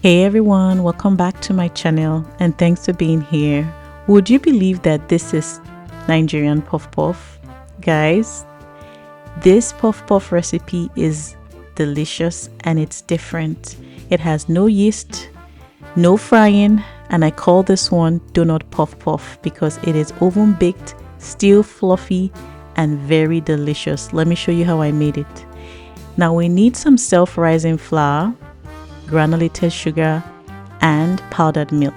Hey everyone, welcome back to my channel and thanks for being here. Would you believe that this is Nigerian puff puff? Guys, this puff puff recipe is delicious and it's different. It has no yeast, no frying, and I call this one donut puff puff because it is oven baked, still fluffy and very delicious. Let me show you how I made it. Now we need some self-rising flour, granulated sugar, and powdered milk.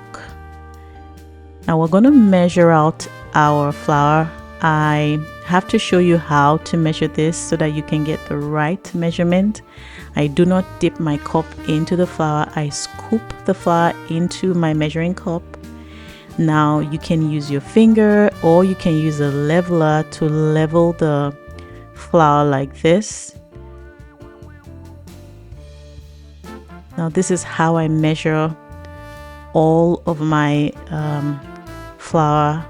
Now we're going to measure out our flour. I have to show you how to measure this so that you can get the right measurement. I do not dip my cup into the flour. I scoop the flour into my measuring cup. Now you can use your finger or you can use a leveler to level the flour like this. Now this is how I measure all of my flour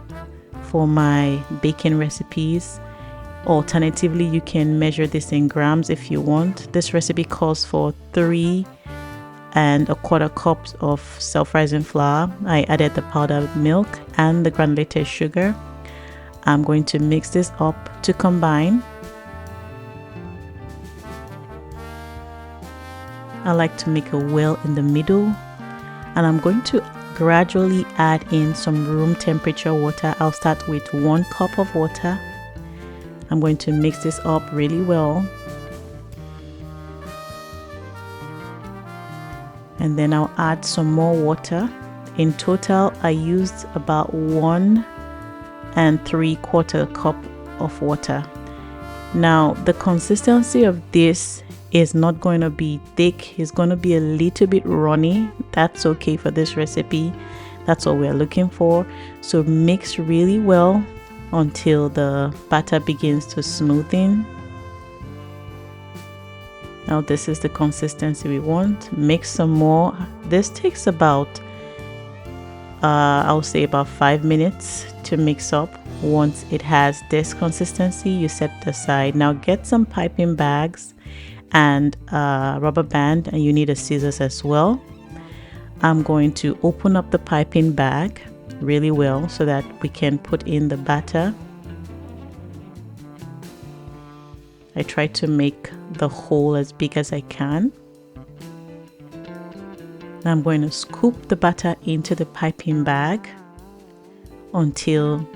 for my baking recipes. Alternatively, you can measure this in grams if you want. This recipe calls for 3 1/4 cups of self-rising flour. I added the powdered milk and the granulated sugar. I'm going to mix this up to combine. I like to make a well in the middle, and I'm going to gradually add in some room temperature water. I'll start with 1 cup of water. I'm going to mix this up really well, and then I'll add some more water. In total, I used about 1 3/4 cup of water. Now the consistency of this is not going to be thick. It's going to be a little bit runny. That's okay for this recipe. That's what we're looking for. So mix really well until the batter begins to smoothen. Now this is the consistency we want. Mix some more. This takes about I'll say about 5 minutes to mix up. Once it has this consistency, you set it aside. Now get some piping bags and a rubber band, and you need a scissors as well. I'm going to open up the piping bag really well so that we can put in the batter. I try to make the hole as big as I can. Now I'm going to scoop the batter into the piping bag until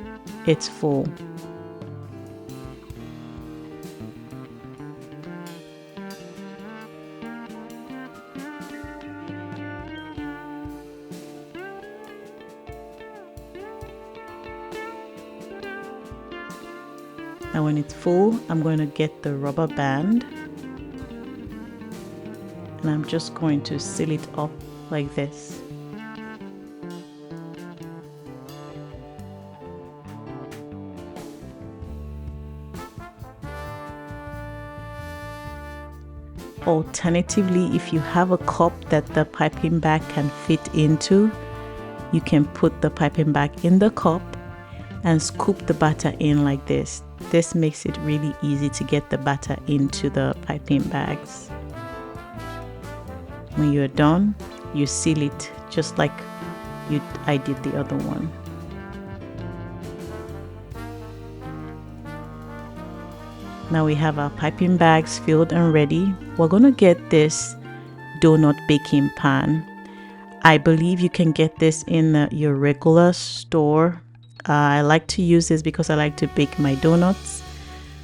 it's full. Now when it's full, I'm going to get the rubber band and I'm just going to seal it up like this. Alternatively, if you have a cup that the piping bag can fit into, you can put the piping bag in the cup and scoop the batter in like this. This makes it really easy to get the batter into the piping bags. When you're done, you seal it just like I did the other one. Now we have our piping bags filled and ready. We're going to get this donut baking pan. I believe you can get this in your regular store. I like to use this because I like to bake my donuts.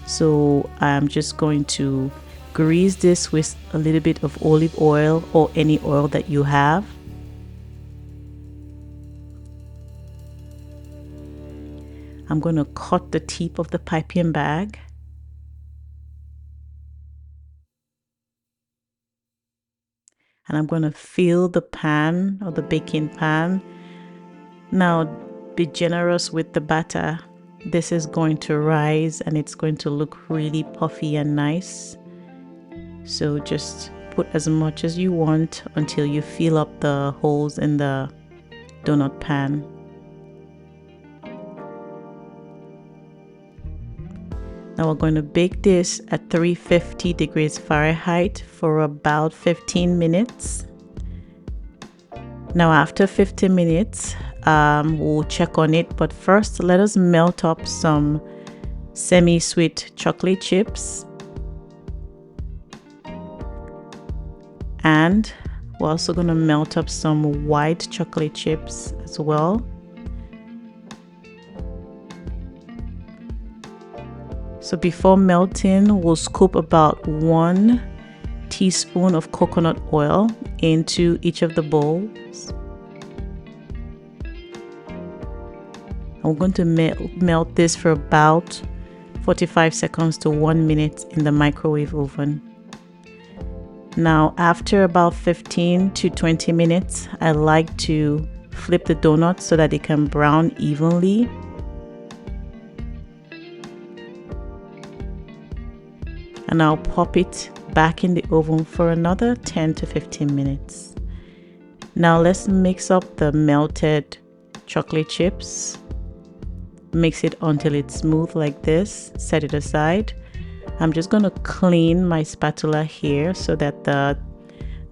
So I'm just going to grease this with a little bit of olive oil or any oil that you have. I'm going to cut the tip of the piping bag. And I'm going to fill the pan or the baking pan. Now be generous with the batter. This is going to rise and it's going to look really puffy and nice. So just put as much as you want until you fill up the holes in the donut pan. Now we're going to bake this at 350 degrees Fahrenheit for about 15 minutes. Now after 15 minutes, we'll check on it, but first let us melt up some semi-sweet chocolate chips, and we're also going to melt up some white chocolate chips as well. So before melting, we'll scoop about 1 teaspoon of coconut oil into each of the bowls. I'm going to melt this for about 45 seconds to 1 minute in the microwave oven. Now after about 15 to 20 minutes, I like to flip the donut so that it can brown evenly. And I'll pop it back in the oven for another 10 to 15 minutes. Now let's mix up the melted chocolate chips. Mix it until it's smooth like this. Set it aside. I'm just going to clean my spatula here so that the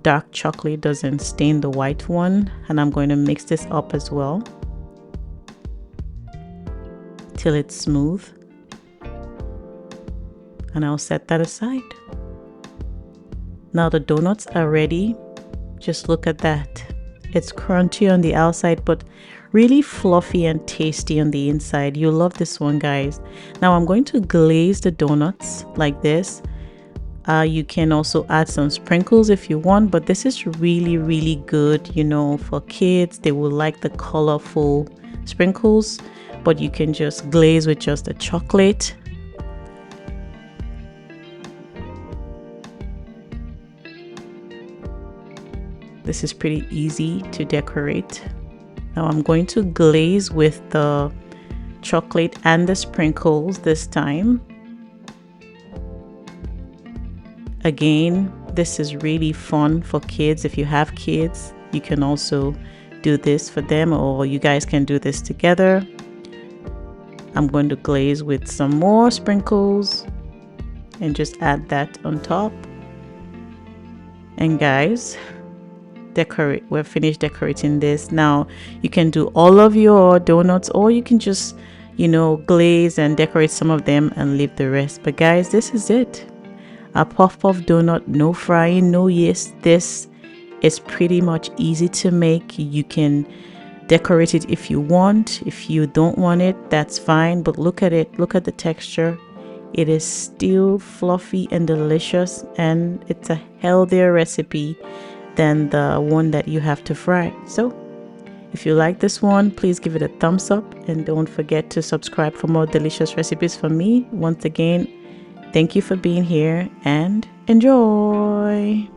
dark chocolate doesn't stain the white one, and I'm going to mix this up as well till it's smooth, and I'll set that aside. Now the donuts are ready. Just look at that. It's crunchy on the outside but really fluffy and tasty on the inside. You'll love this one, guys. Now I'm going to glaze the donuts like this. You can also add some sprinkles if you want, but this is really good, you know, for kids. They will like the colorful sprinkles, but you can just glaze with just the chocolate. This is pretty easy to decorate. Now I'm going to glaze with the chocolate and the sprinkles this time. Again, this is really fun for kids. If you have kids, you can also do this for them, or you guys can do this together. I'm going to glaze with some more sprinkles and just add that on top. And guys, we're finished decorating this. Now you can do all of your donuts, or you can just, you know, glaze and decorate some of them and leave the rest. But guys, this is it. A puff donut, no frying, no yeast. This is pretty much easy to make. You can decorate it if you want. If you don't want it, that's fine, but look at it. Look at the texture. It is still fluffy and delicious, and it's a healthier recipe than the one that you have to fry. So if you like this one, please give it a thumbs up, and don't forget to subscribe for more delicious recipes from me. Once again, thank you for being here, and enjoy.